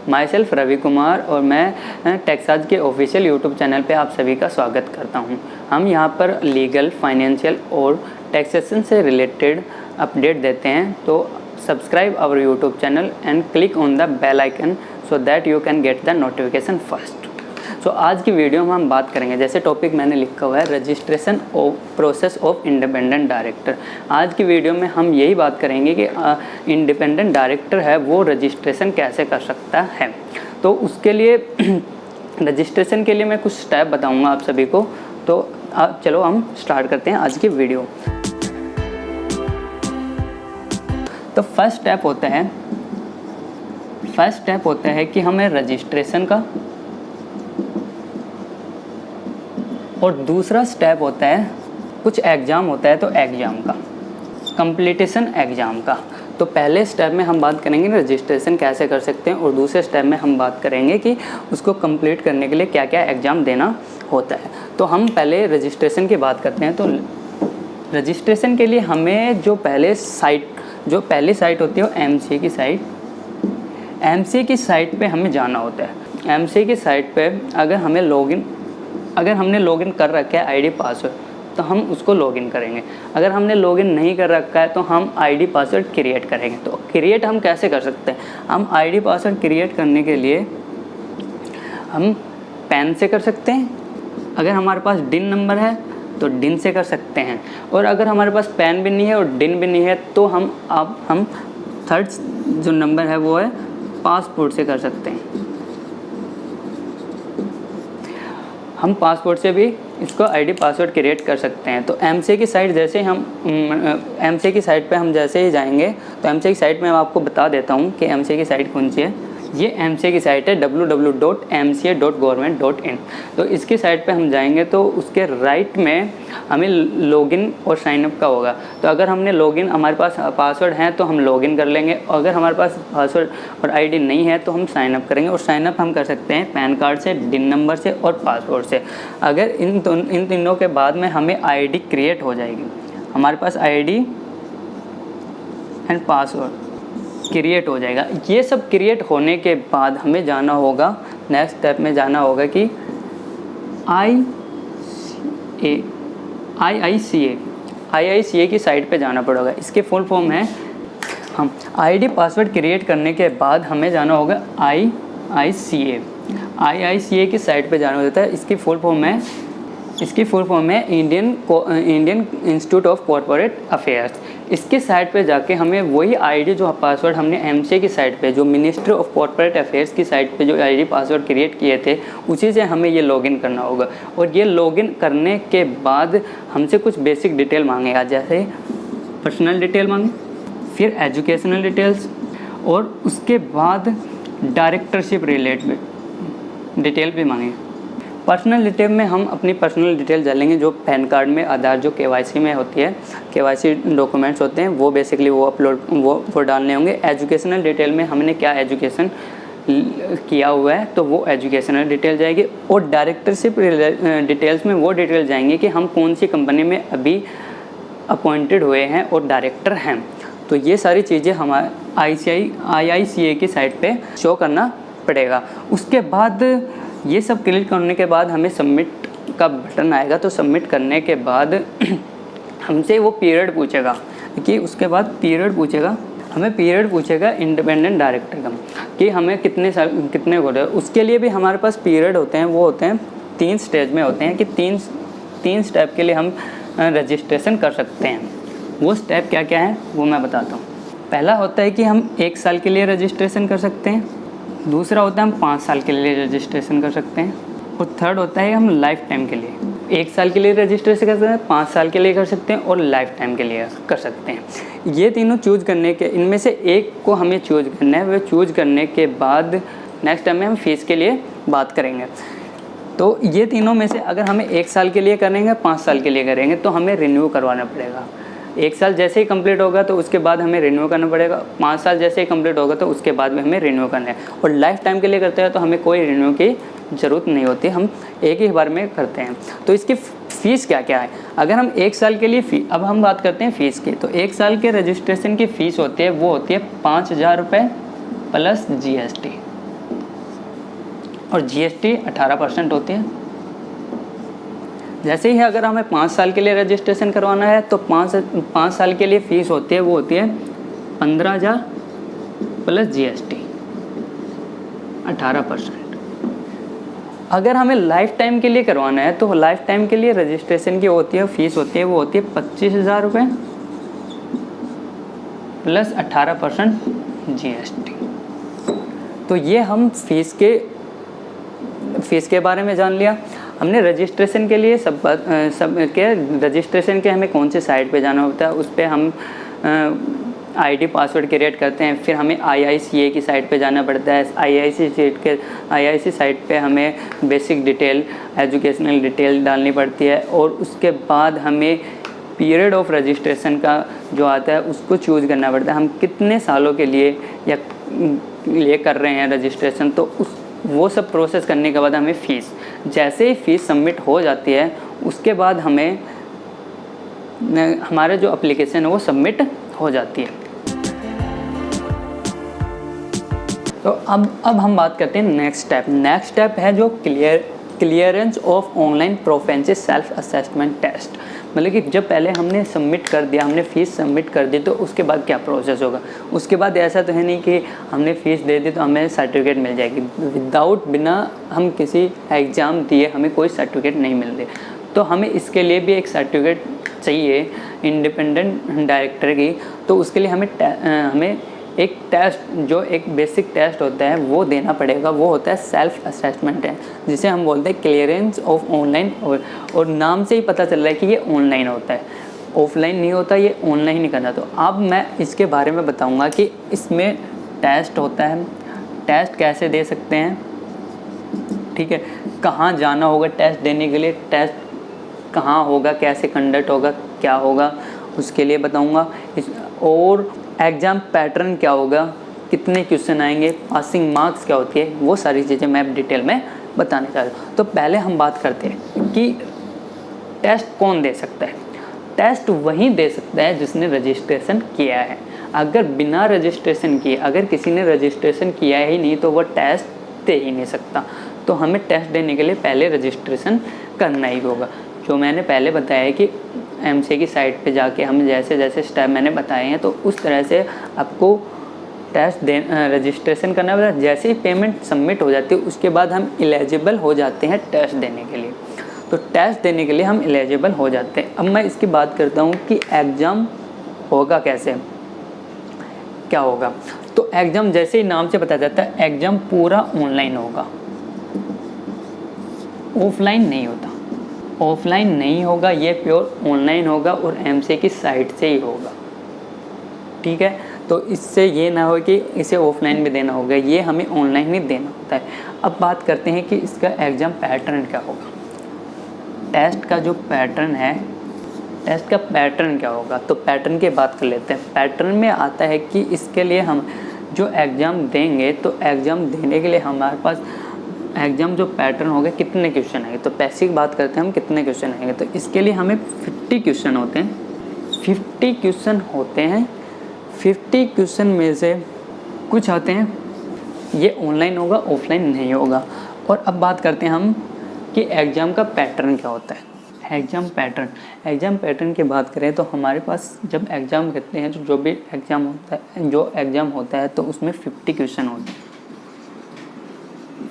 My self Ravi Kumar और मैं Texas के ऑफिशियल यूट्यूब चैनल पे आप सभी का स्वागत करता हूं। हम यहां पर लीगल, फाइनेंशियल और टैक्सेशन से रिलेटेड अपडेट देते हैं। तो subscribe our YouTube channel and click on the bell icon so that you can get the notification first. So आज की वीडियो में हम बात करेंगे, जैसे टॉपिक मैंने लिखा हुआ है, registration of process of independent director. आज की वीडियो में हम यही बात करेंगे कि इंडिपेंडेंट डायरेक्टर है वो रजिस्ट्रेशन कैसे कर सकता है। तो उसके लिए रजिस्ट्रेशन के लिए मैं कुछ स्टेप बताऊंगा आप सभी को। तो चलो हम स्टार्ट करते हैं आज की वीडियो। तो फर्स्ट स्टेप होता है कि हमें रजिस्ट्रेशन का, और दूसरा स्टेप होता है कुछ एग्ज़ाम होता है तो एग्ज़ाम का, कंप्लीटेशन एग्ज़ाम का। तो पहले स्टेप में हम बात करेंगे रजिस्ट्रेशन कैसे कर सकते हैं, और दूसरे स्टेप में हम बात करेंगे कि उसको कंप्लीट करने के लिए क्या क्या एग्ज़ाम देना होता है। तो हम पहले रजिस्ट्रेशन की बात करते हैं। तो रजिस्ट्रेशन के लिए हमें जो पहली साइट होती है वो एमसीए की साइट। एमसीए की साइट पे हमें जाना होता है। एमसीए की साइट पे अगर हमने लॉगिन कर रखा है आईडी पासवर्ड तो हम उसको लॉगिन करेंगे। अगर हमने लॉगिन नहीं कर रखा है तो हम आईडी पासवर्ड क्रिएट करेंगे। तो क्रिएट हम कैसे कर सकते हैं? हम आईडी पासवर्ड क्रिएट करने के लिए हम पैन से कर सकते हैं। अगर हमारे पास डिन नंबर है तो डिन से कर सकते हैं, और अगर हमारे पास पैन भी नहीं है और डिन भी नहीं है तो हम थर्ड जो नंबर है वो है पासपोर्ट से कर सकते हैं। हम पासपोर्ट से भी इसको आईडी पासवर्ड क्रिएट कर सकते हैं। तो एमसीए की साइट एमसीए की साइट पे हम जैसे ही जाएंगे तो एमसीए की साइट में मैं आपको बता देता हूँ कि एमसीए की साइट कौन सी है। ये एमसीए की साइट है www.mca.government.in। तो इसकी साइट पे हम जाएंगे तो उसके राइट में हमें लॉगिन और साइनअप का होगा। तो अगर हमारे पास पासवर्ड है तो हम लॉगिन कर लेंगे, और अगर हमारे पास पासवर्ड और आईडी नहीं है तो हम साइनअप करेंगे। और साइनअप हम कर सकते हैं पैन कार्ड से, डिन नंबर से और पासपोर्ट से। अगर इन तीनों के बाद में हमें आईडी क्रिएट हो जाएगी, हमारे पास आईडी एंड पासवर्ड क्रिएट हो जाएगा। ये सब क्रिएट होने के बाद हमें जाना होगा, नेक्स्ट स्टेप में जाना होगा कि IICA की साइट पे जाना पड़ेगा। इसके फुल फॉर्म है, हम आईडी पासवर्ड क्रिएट करने के बाद हमें जाना होगा IICA की साइट पे जाना होता है। इसकी फुल फॉर्म है Indian institute of corporate affairs. इसके साइट पे जाके हमें वही आईडी जो पासवर्ड हमने एमसीए की साइट पे, जो मिनिस्ट्री ऑफ कॉर्पोरेट अफेयर्स की साइट पे जो आईडी पासवर्ड क्रिएट किए थे, उसी से हमें ये लॉगिन करना होगा। और ये लॉगिन करने के बाद हमसे कुछ बेसिक डिटेल मांगेगा, जैसे पर्सनल डिटेल मांगे, फिर एजुकेशनल डिटेल्स, और उसके बाद डायरेक्टरशिप रिलेटेड डिटेल भी मांगे। पर्सनल डिटेल में हम अपनी पर्सनल डिटेल डालेंगे, जो पैन कार्ड में, आधार जो केवाईसी में होती है, केवाईसी डॉक्यूमेंट्स होते हैं वो बेसिकली वो डालने होंगे। एजुकेशनल डिटेल में हमने क्या एजुकेशन किया हुआ है तो वो एजुकेशनल डिटेल जाएगी। और डायरेक्टरशिप डिटेल्स में वो डिटेल जाएंगे कि हम कौन सी कंपनी में अभी अपॉइंटेड हुए हैं और डायरेक्टर हैं। तो ये सारी चीज़ें हमारे IICA की साइट पे शो करना पड़ेगा। उसके बाद ये सब क्लिक करने के बाद हमें सबमिट का बटन आएगा। तो सबमिट करने के बाद हमसे वो पीरियड पूछेगा कि हमें पीरियड पूछेगा इंडिपेंडेंट डायरेक्टर का, कि हमें कितने हो रहे हैं। उसके लिए भी हमारे पास पीरियड होते हैं, वो होते हैं 3 स्टेज में होते हैं, कि तीन स्टेप के लिए हम रजिस्ट्रेशन कर सकते हैं। वो स्टेप क्या क्या है वो मैं बताता हूँ। पहला होता है कि हम 1 साल के लिए रजिस्ट्रेशन कर सकते हैं। दूसरा होता है हम 5 साल के लिए रजिस्ट्रेशन कर सकते हैं। और थर्ड होता है हम लाइफ टाइम के लिए 1 साल के लिए रजिस्ट्रेशन कर सकते हैं, 5 साल के लिए कर सकते हैं और लाइफ टाइम के लिए कर सकते हैं। ये तीनों चूज़ करने के, इनमें से एक को हमें चूज़ करना है। वह चूज़ करने के बाद नेक्स्ट टाइम में हम फीस के लिए बात करेंगे। तो ये तीनों में से अगर हमें 1 साल के लिए करेंगे, 5 साल के लिए करेंगे तो हमें रिन्यू करवाना पड़ेगा। 1 साल जैसे ही कंप्लीट होगा तो उसके बाद हमें रिन्यू करना पड़ेगा। 5 साल जैसे ही कंप्लीट होगा तो उसके बाद में हमें रिन्यू करना है। और लाइफ टाइम के लिए करते हैं तो हमें कोई रिन्यू की ज़रूरत नहीं होती, हम एक ही बार में करते हैं। तो इसकी फ़ीस क्या क्या है? अगर हम 1 साल के लिए अब हम बात करते हैं फ़ीस की। तो 1 साल के रजिस्ट्रेशन की फ़ीस होती है, वो होती है 5,000 रुपये प्लस GST। और GST 18% होती है। जैसे ही अगर हमें 5 साल के लिए रजिस्ट्रेशन करवाना है तो 5 साल के लिए फ़ीस होती है, वो होती है 15,000 प्लस GST 18%। अगर हमें लाइफ टाइम के लिए करवाना है तो लाइफ टाइम के लिए रजिस्ट्रेशन की होती है फ़ीस होती है, वो होती है 25,000 रुपये प्लस 18% GST। तो ये हम फ़ीस के बारे में जान लिया हमने। रजिस्ट्रेशन के लिए सब के रजिस्ट्रेशन के हमें कौन से साइट पे जाना होता है, उस पर हम आईडी पासवर्ड क्रिएट करते हैं। फिर हमें IICA की साइट पे जाना पड़ता है। IIC साइट पे हमें बेसिक डिटेल, एजुकेशनल डिटेल डालनी पड़ती है। और उसके बाद हमें पीरियड ऑफ रजिस्ट्रेशन का जो आता है उसको चूज़ करना पड़ता है, हम कितने सालों के लिए ये कर रहे हैं रजिस्ट्रेशन। तो वो सब प्रोसेस करने के बाद हमें फ़ीस, जैसे ही फ़ीस सबमिट हो जाती है उसके बाद हमें हमारा जो एप्लीकेशन है वो सबमिट हो जाती है। तो अब हम बात करते हैं नेक्स्ट स्टेप है जो clearance of online proficiency self assessment test. मतलब कि जब पहले हमने सबमिट कर दिया, हमने फ़ीस सबमिट कर दी, तो उसके बाद क्या प्रोसेस होगा। उसके बाद ऐसा तो है नहीं कि हमने फ़ीस दे दी तो हमें सर्टिफिकेट मिल जाएगी। बिना हम किसी एग्ज़ाम दिए हमें कोई सर्टिफिकेट नहीं मिल रही। तो हमें इसके लिए भी एक सर्टिफिकेट चाहिए इंडिपेंडेंट डायरेक्टर की। तो उसके लिए हमें एक टेस्ट, जो एक बेसिक टेस्ट होता है वो देना पड़ेगा। वो होता है सेल्फ असेसमेंट है, जिसे हम बोलते हैं क्लियरेंस ऑफ ऑनलाइन। और नाम से ही पता चल रहा है कि ये ऑनलाइन होता है, ऑफलाइन नहीं होता, ये ऑनलाइन ही करना। तो अब मैं इसके बारे में बताऊंगा कि इसमें टेस्ट होता है, टेस्ट कैसे दे सकते हैं, ठीक है, कहाँ जाना होगा टेस्ट देने के लिए, टेस्ट कहाँ होगा, कैसे कंडक्ट होगा, क्या होगा, उसके लिए बताऊंगा। और एग्ज़ाम पैटर्न क्या होगा, कितने क्वेश्चन आएंगे, पासिंग मार्क्स क्या होती है, वो सारी चीज़ें मैं डिटेल में बताने चाह रहा हूँ। तो पहले हम बात करते हैं कि टेस्ट कौन दे सकता है। टेस्ट वही दे सकता है जिसने रजिस्ट्रेशन किया है। अगर बिना रजिस्ट्रेशन किए, अगर किसी ने रजिस्ट्रेशन किया ही नहीं तो वो टेस्ट दे ही नहीं सकता। तो हमें टेस्ट देने के लिए पहले रजिस्ट्रेशन करना ही होगा। जो मैंने पहले बताया है कि MCA की साइट पे जाके हम जैसे स्टेप मैंने बताए हैं तो उस तरह से आपको टेस्ट रजिस्ट्रेशन करना पड़ता है। जैसे ही पेमेंट सबमिट हो जाती है उसके बाद हम एलिजिबल हो जाते हैं टेस्ट देने के लिए। तो टेस्ट देने के लिए हम एलिजिबल हो जाते हैं। अब मैं इसकी बात करता हूँ कि एग्ज़ाम होगा कैसे, क्या होगा। तो एग्ज़ाम जैसे ही नाम से पता जाता है, एग्ज़ाम पूरा ऑनलाइन होगा, ऑफलाइन नहीं होता। ऑफलाइन नहीं होगा, ये प्योर ऑनलाइन होगा और MCA की साइट से ही होगा, ठीक है। तो इससे ये ना हो कि इसे ऑफलाइन भी देना होगा, ये हमें ऑनलाइन ही देना होता है। अब बात करते हैं कि इसका एग्ज़ाम पैटर्न क्या होगा। टेस्ट का जो पैटर्न है, टेस्ट का पैटर्न क्या होगा, तो पैटर्न की बात कर लेते हैं। पैटर्न में आता है कि इसके लिए हम जो एग्ज़ाम देंगे तो एग्ज़ाम देने के लिए हमारे पास एग्ज़ाम जो पैटर्न होगा कितने क्वेश्चन आएंगे। तो बेसिक बात करते हैं हम कितने क्वेश्चन आएंगे। तो इसके लिए हमें 50 क्वेश्चन होते हैं। 50 क्वेश्चन होते हैं। 50 क्वेश्चन में से कुछ आते हैं ये ऑनलाइन होगा, ऑफलाइन नहीं होगा। और अब बात करते हैं हम कि एग्ज़ाम का पैटर्न क्या होता है। एग्ज़ाम पैटर्न की बात करें तो हमारे पास जब एग्ज़ाम करते हैं तो जो एग्ज़ाम होता है तो उसमें 50 क्वेश्चन होते हैं।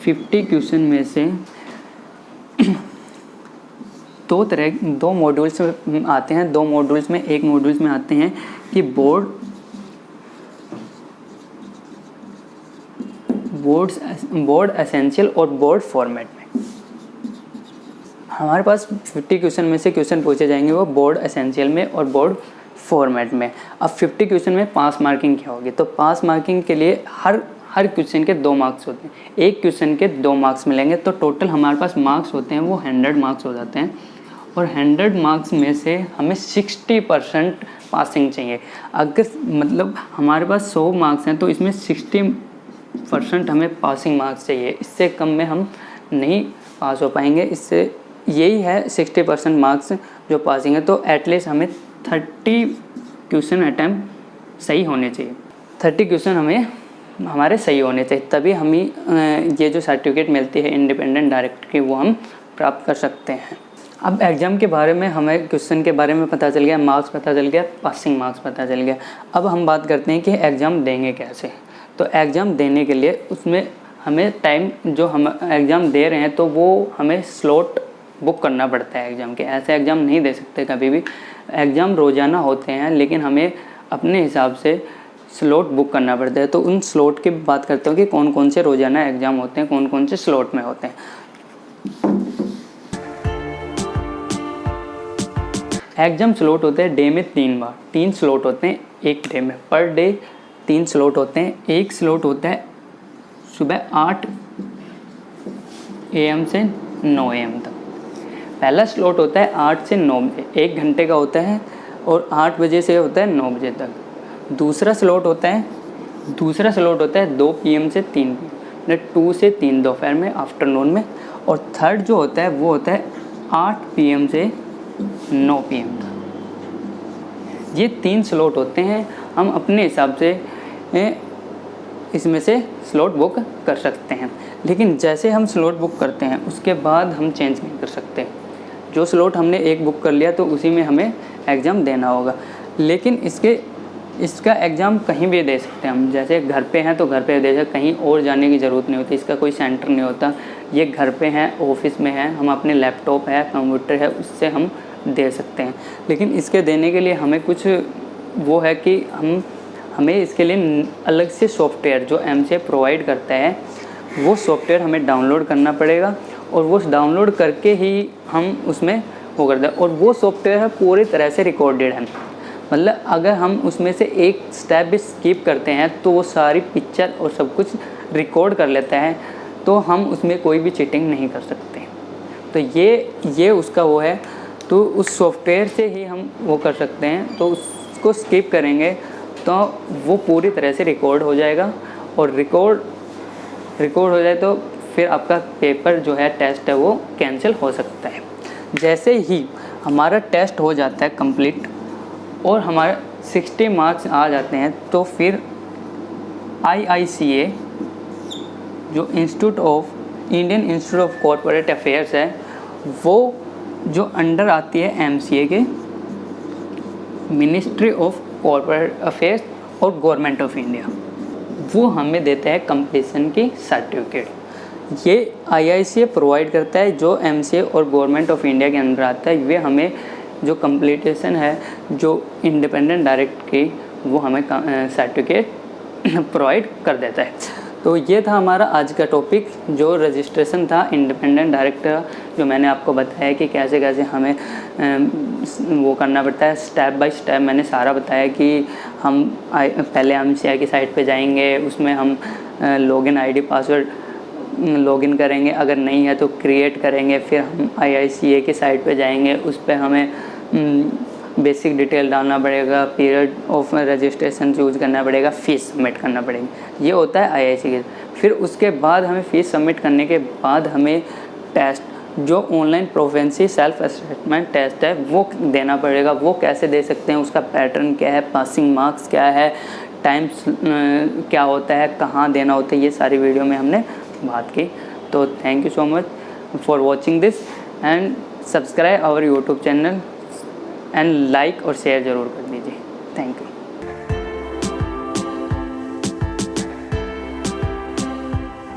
50 क्वेश्चन में से दो मॉड्यूल्स आते हैं। 2 मॉड्यूल्स में, एक मॉड्यूल्स में आते हैं कि बोर्ड एसेंशियल और बोर्ड फॉर्मेट में हमारे पास 50 क्वेश्चन में से क्वेश्चन पूछे जाएंगे वो बोर्ड एसेंशियल में और बोर्ड फॉर्मेट में। अब 50 क्वेश्चन में पास मार्किंग क्या होगी, तो पास मार्किंग के लिए हर क्वेश्चन के 2 मार्क्स होते हैं। एक क्वेश्चन के 2 मार्क्स मिलेंगे तो टोटल हमारे पास मार्क्स होते हैं वो 100 मार्क्स हो जाते हैं। और 100 मार्क्स में से हमें 60% पासिंग चाहिए। अगर मतलब हमारे पास 100 मार्क्स हैं तो इसमें 60% हमें पासिंग मार्क्स चाहिए। इससे कम में हम नहीं पास हो पाएंगे। इससे यही है 60% मार्क्स जो पासिंग है। तो एटलीस्ट हमें 30 क्वेश्चन अटैम्प्ट सही होने चाहिए। 30 क्वेश्चन हमें हमारे सही होने चाहिए, तभी हमें ये जो सर्टिफिकेट मिलती है इंडिपेंडेंट डायरेक्टर की वो हम प्राप्त कर सकते हैं। अब एग्ज़ाम के बारे में हमें क्वेश्चन के बारे में पता चल गया, मार्क्स पता चल गया, पासिंग मार्क्स पता चल गया। अब हम बात करते हैं कि एग्ज़ाम देंगे कैसे। तो एग्ज़ाम देने के लिए उसमें हमें टाइम, जो हम एग्ज़ाम दे रहे हैं तो वो हमें स्लॉट बुक करना पड़ता है एग्ज़ाम के। ऐसे एग्ज़ाम नहीं दे सकते कभी भी। एग्ज़ाम रोज़ाना होते हैं, लेकिन हमें अपने हिसाब से स्लॉट बुक करना पड़ता है। तो उन स्लॉट की बात करते हैं कि कौन कौन से रोज़ाना एग्ज़ाम होते हैं, कौन कौन से स्लॉट में होते हैं। एग्ज़ाम स्लॉट होते हैं डे में 3 बार, 3 स्लॉट होते हैं एक डे में। पर डे 3 स्लॉट होते हैं। एक स्लॉट होता है सुबह 8 AM से 9 AM तक। पहला स्लॉट होता है 8 से 9 बजे, 1 घंटे का होता है और 8 बजे से होता है 9 बजे तक। दूसरा स्लॉट होता है 2 PM से 3 PM, मतलब 2 से 3 दोपहर में, आफ्टरनून में। और थर्ड जो होता है वो होता है 8 PM से 9 PM तक। ये 3 स्लॉट होते हैं। हम अपने हिसाब से इसमें से स्लॉट बुक कर सकते हैं, लेकिन जैसे हम स्लॉट बुक करते हैं उसके बाद हम चेंज नहीं कर सकते। जो स्लॉट हमने एक बुक कर लिया तो उसी में हमें एग्ज़ाम देना होगा। लेकिन इसका एग्ज़ाम कहीं भी दे सकते हैं हम। जैसे घर पे हैं तो घर पे दे सकते, कहीं और जाने की ज़रूरत नहीं होती, इसका कोई सेंटर नहीं होता। ये घर पे हैं, ऑफिस में है, हम अपने लैपटॉप है, कंप्यूटर है, उससे हम दे सकते हैं। लेकिन इसके देने के लिए हमें कुछ वो है कि हमें इसके लिए अलग से सॉफ्टवेयर जो MCA प्रोवाइड करता है वो सॉफ्टवेयर हमें डाउनलोड करना पड़ेगा, और वो डाउनलोड करके ही हम उसमें वो करते हैं। और वो सॉफ्टवेयर है पूरी तरह से रिकॉर्डेड है, मतलब अगर हम उसमें से एक स्टेप भी स्किप करते हैं तो वो सारी पिक्चर और सब कुछ रिकॉर्ड कर लेता है, तो हम उसमें कोई भी चीटिंग नहीं कर सकते। तो ये उसका वो है, तो उस सॉफ्टवेयर से ही हम वो कर सकते हैं। तो उसको स्किप करेंगे तो वो पूरी तरह से रिकॉर्ड हो जाएगा, और रिकॉर्ड हो जाए तो फिर आपका पेपर जो है, टेस्ट है, वो कैंसिल हो सकता है। जैसे ही हमारा टेस्ट हो जाता है कंप्लीट और हमारे 60 मार्क्स आ जाते हैं, तो फिर IICA जो Indian institute of corporate affairs है, वो जो अंडर आती है MCA के, मिनिस्ट्री ऑफ कॉर्पोरेट अफेयर्स और गवर्नमेंट ऑफ इंडिया, वो हमें देता है कंप्लीशन की सर्टिफिकेट। ये IICA प्रोवाइड करता है। जो MCA और गवर्नमेंट ऑफ इंडिया के अंदर आता है, वे हमें जो कंप्लीटेशन है जो इंडिपेंडेंट डायरेक्टर की, वो हमें सर्टिफिकेट प्रोवाइड कर देता है। तो ये था हमारा आज का टॉपिक, जो रजिस्ट्रेशन था इंडिपेंडेंट डायरेक्टर, जो मैंने आपको बताया कि कैसे कैसे हमें वो करना पड़ता है। स्टेप बाय स्टेप मैंने सारा बताया कि हम पहले MCA की साइट पे जाएंगे, उसमें हम लॉगिन ID पासवर्ड लॉगिन करेंगे, अगर नहीं है तो क्रिएट करेंगे। फिर हम IICA की साइट पे जाएंगे, उस पर हमें बेसिक डिटेल डालना पड़ेगा, पीरियड ऑफ रजिस्ट्रेशन चूज़ करना पड़ेगा, फ़ीस सबमिट करना पड़ेगी। ये होता है IICA। फिर उसके बाद हमें फ़ीस सबमिट करने के बाद हमें टेस्ट, जो online proficiency self assessment test है, वो देना पड़ेगा। वो कैसे दे सकते हैं, उसका पैटर्न क्या है, पासिंग मार्क्स क्या है, टाइम्स क्या होता है, कहाँ देना होता है, ये सारी वीडियो में हमने बात की। तो thank you so much for watching this and subscribe our YouTube channel and like और शेयर ज़रूर कर दीजिए। Thank you.